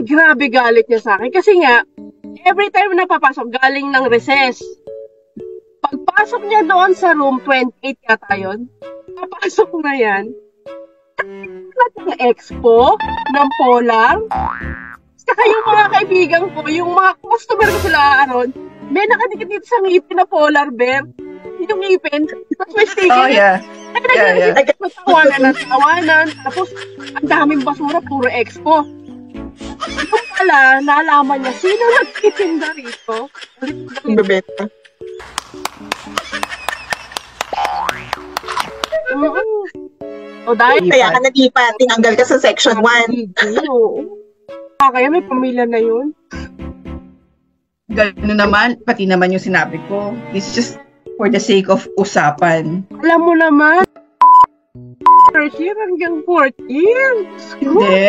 grabe galit niya sa akin. Kasi nga, every time na papasok, galing ng recess. Pagpasok niya doon sa room, 28 yata yun, papasok na yan, ng expo, ng Polar, saka yung mga kaibigan ko, yung mga customer ko sila, may nakadikit dito sa ngipin na Polar Bear, yung ngipin, tapos may sticker. Oh, yeah. Tawanan, tapos ang daming basura, puro expo. Yung pala, nalaman niya, sino nagtitinda rito? Bebeta. O dahil kaya ka nalipat, tinanggal ka sa section 1. Kaya may pamilya na yun. Gano'n naman, pati naman yung sinabi ko. It's just for the sake of usapan. Alam mo naman, third year hanggang 4th year. Hindi.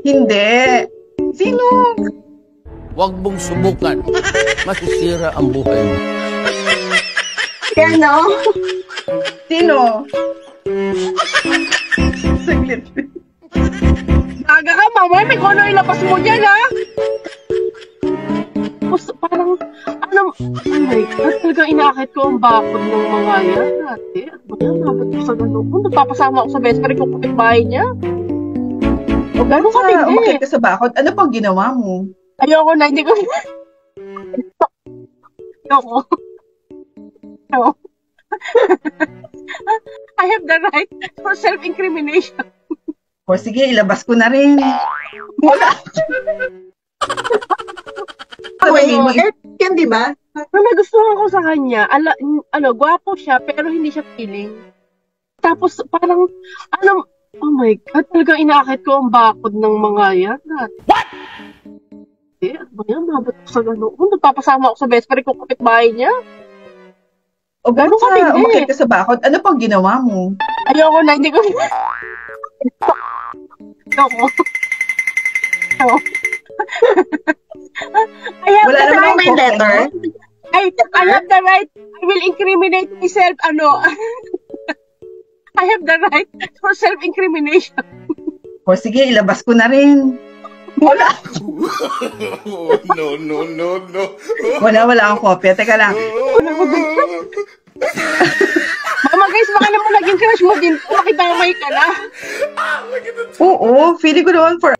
Hindi. Sino? Huwag mong subukan. Masisira ang buhay mo. Ano? Sino? Saglit. Naga ka, mama. May kono ilabas mo dyan, ha? Parang, oh my God, talagang inaakit ko ang bakod ng mga yan. Ate, ano yan? Mabot ko sa gano'n. Kung nagpapasama ako sa best friend ko kapitbahay niya. O gano'n ka din umakit ka sa bakod, ano pang ginawa mo? Ayoko na, hindi ko. Ayoko. No. I have the right for self-incrimination. O sige, ilabas ko na rin. Wala. Yan, di ba? Nagustuhan ko sa kanya. Gwapo siya, pero hindi siya feeling. Tapos, parang, oh my God, talagang inaakit ko ang bakod ng mga yan. What? Ano yan, mabot ko sa gano'n. Kung nagpapasama ako sa best friend ko kapitbahay niya. O gano'n ka din umakit ka sa bakod, ano pang ginawa mo? Ayoko na, hindi ko. Ayoko. Wala naman may letter. I have the right. I will incriminate myself. I have the right for self-incrimination. O sige, ilabas ko na rin. Wala. No. Wala akong kopya. Teka lang. Mama guys, baka naman naging crush mo din. Makidamay ka na. Oo, feeling ko naman for